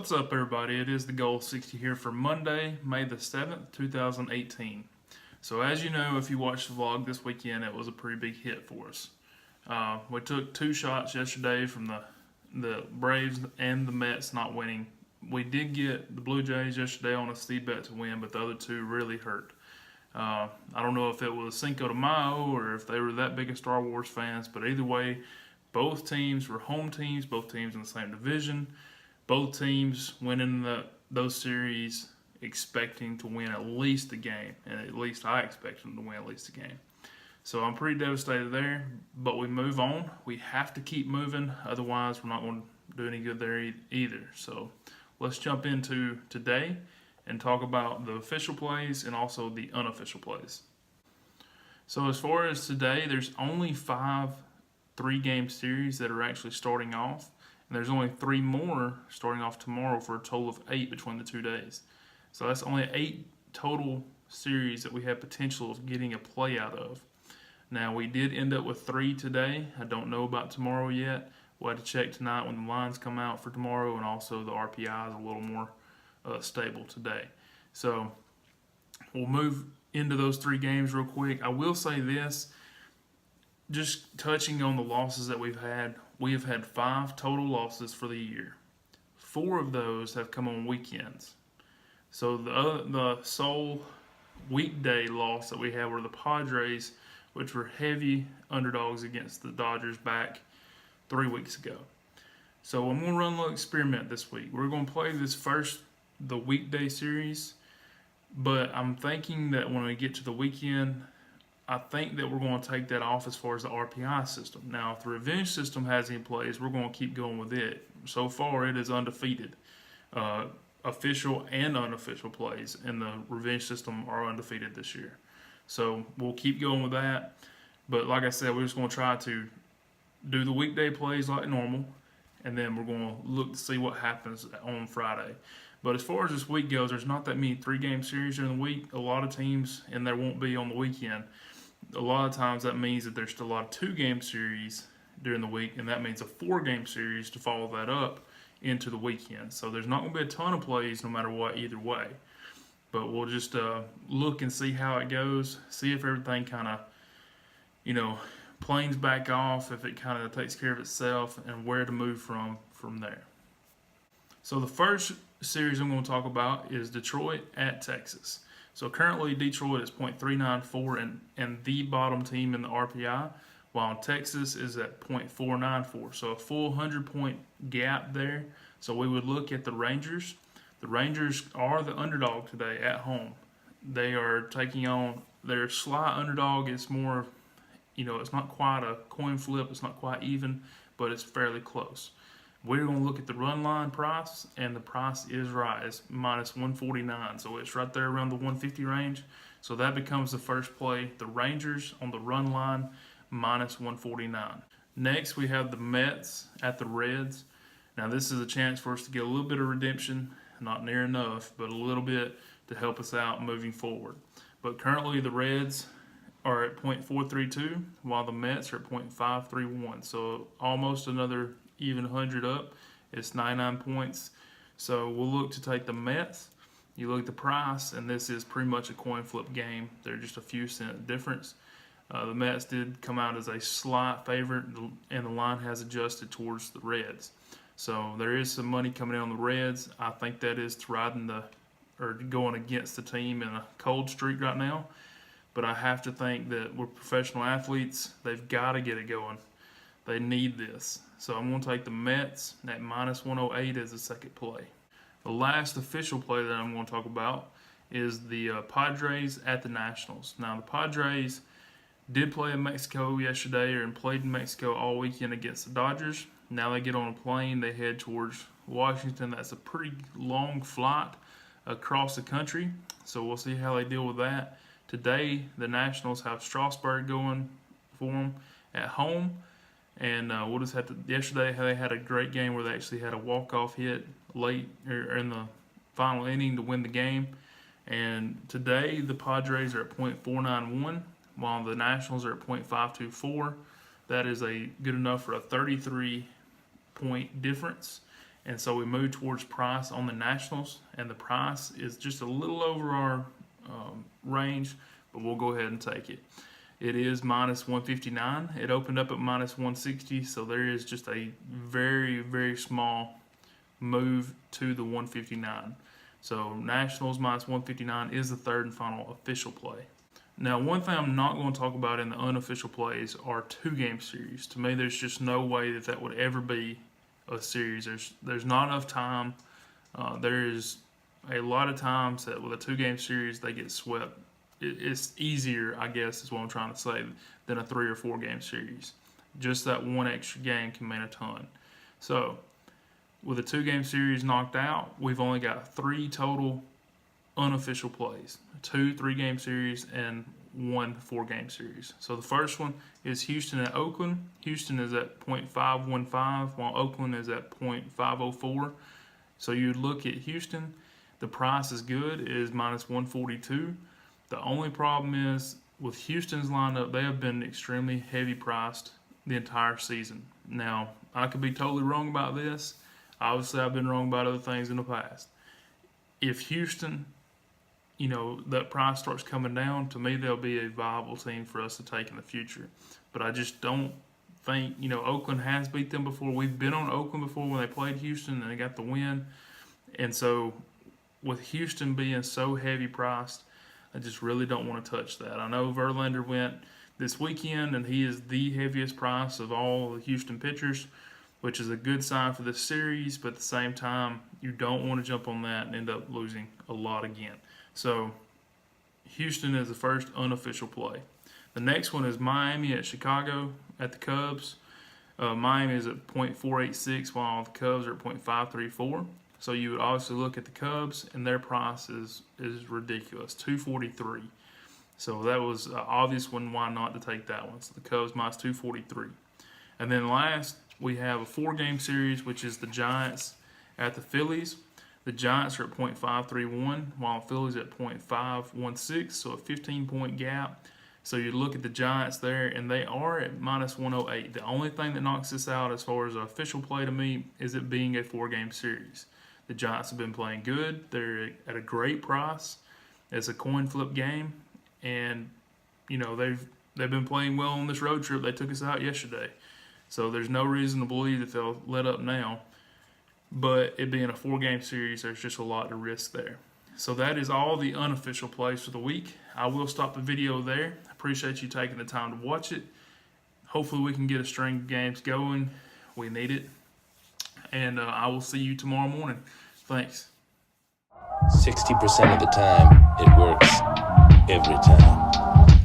What's up, everybody? It is Thegoal60 here for Monday, May the 7th, 2018. So as you know, if you watched the vlog this weekend, it was a pretty big hit for us. We took 2 shots yesterday from the Braves and the Mets not winning. We did get the Blue Jays yesterday on a C bet to win, but the other 2 really hurt. I don't know if it was Cinco de Mayo or if they were that big of Star Wars fans, but either way, both teams were home teams, both teams in the same division. Both teams went in those series expecting to win at least a game, and at least I expect them to win at least a game. So I'm pretty devastated there, but we move on. We have to keep moving, otherwise we're not going to do any good there either. So let's jump into today and talk about the official plays and also the unofficial plays. So as far as today, there's only 5 3-game series that are actually starting off. And there's only 3 more starting off tomorrow for a total of 8 between the 2 days. So that's only 8 total series that we have potential of getting a play out of. Now, we did end up with 3 today. I don't know about tomorrow yet. We'll have to check tonight when the lines come out for tomorrow, and also the RPI is a little more stable today. So we'll move into those 3 games real quick. I will say this, just touching on the losses that we've had, we have had 5 total losses for the year. 4 of those have come on weekends. So the sole weekday loss that we had were the Padres, which were heavy underdogs against the Dodgers back 3 weeks ago. So I'm going to run a little experiment this week. We're going to play the weekday series, but I'm thinking that when we get to the weekend, I think that we're going to take that off as far as the RPI system. Now, if the revenge system has any plays, we're going to keep going with it. So far, it is undefeated. Official and unofficial plays in the revenge system are undefeated this year. So we'll keep going with that. But like I said, we're just going to try to do the weekday plays like normal, and then we're going to look to see what happens on Friday. But as far as this week goes, there's not that many 3-game series during the week. A lot of teams, and there won't be on the weekend. A lot of times that means that there's still a lot of 2-game series during the week, and that means a 4-game series to follow that up into the weekend. So there's not going to be a ton of plays no matter what either way. But we'll just look and see how it goes, see if everything kind of, planes back off, if it kind of takes care of itself, and where to move from there. So the first series I'm going to talk about is Detroit at Texas. So currently Detroit is .394 and the bottom team in the RPI, while Texas is at .494. So a full 100-point gap there. So we would look at the Rangers. The Rangers are the underdog today at home. They are taking on their slight underdog. It's more, it's not quite a coin flip. It's not quite even, but it's fairly close. We're going to look at the run line price, and the price is right. It's -149, so it's right there around the 150 range. So that becomes the first play. The Rangers on the run line, -149. Next, we have the Mets at the Reds. Now, this is a chance for us to get a little bit of redemption, not near enough, but a little bit to help us out moving forward. But currently, the Reds are at .432, while the Mets are at .531. So almost another even 100 up. It's 99 points. So we'll look to take the Mets. You look at the price, and this is pretty much a coin flip game. They're just a few cent difference. The Mets did come out as a slight favorite, and the line has adjusted towards the Reds. So there is some money coming in on the Reds. I think that is going against the team in a cold streak right now. But I have to think that we're professional athletes. They've got to get it going. They need this. So I'm going to take the Mets at -108 as a second play. The last official play that I'm going to talk about is the Padres at the Nationals. Now, the Padres did play in Mexico yesterday, and played in Mexico all weekend against the Dodgers. Now they get on a plane, they head towards Washington. That's a pretty long flight across the country, so we'll see how they deal with that. Today, the Nationals have Strasburg going for them at home. And we'll just have to. Yesterday, they had a great game where they actually had a walk-off hit late in the final inning to win the game. And today, the Padres are at .491, while the Nationals are at .524. That is good enough for a 33-point difference. And so we moved towards price on the Nationals, and the price is just a little over our range, but we'll go ahead and take it. It is minus 159. It opened up at minus 160, so there is just a very, very small move to the 159. So Nationals minus 159 is the third and final official play. Now, one thing I'm not going to talk about in the unofficial plays are 2-game series. To me, there's just no way that would ever be a series. There's not enough time. There is a lot of times that with a 2-game series they get swept. It's easier, I guess, is what I'm trying to say, than a 3 or 4-game series. Just that one extra game can mean a ton. So, with a 2-game series knocked out, we've only got 3 total unofficial plays: 2 3-game series and 1 4-game series. So the first one is Houston at Oakland. Houston is at 0.515, while Oakland is at 0.504. So you look at Houston, the price is good, it is minus 142. The only problem is with Houston's lineup, they have been extremely heavy priced the entire season. Now, I could be totally wrong about this. Obviously, I've been wrong about other things in the past. If Houston, that price starts coming down, to me, they'll be a viable team for us to take in the future. But I just don't think, Oakland has beat them before. We've been on Oakland before when they played Houston and they got the win. And so with Houston being so heavy priced, I just really don't want to touch that. I know Verlander went this weekend, and he is the heaviest price of all the Houston pitchers, which is a good sign for this series, but at the same time, you don't want to jump on that and end up losing a lot again. So Houston is the first unofficial play. The next one is Miami at Chicago at the Cubs. Miami is at 0.486, while the Cubs are at 0.534. So you would obviously look at the Cubs, and their price is ridiculous, $243. So that was an obvious one, why not to take that one. So the Cubs minus 243. And then last, we have a 4-game series, which is the Giants at the Phillies. The Giants are at 0.531, while the Phillies are at 0.516, so a 15-point gap. So you look at the Giants there, and they are at minus 108. The only thing that knocks this out as far as an official play to me is it being a 4-game series. The Giants have been playing good. They're at a great price. It's a coin flip game, and they've been playing well on this road trip. They took us out yesterday, so there's no reason to believe that they'll let up now. But it being a 4-game series, there's just a lot to risk there. So that is all the unofficial plays for the week. I will stop the video there. I appreciate you taking the time to watch it. Hopefully we can get a string of games going. We need it. And I will see you tomorrow morning. Thanks. 60% of the time, it works every time.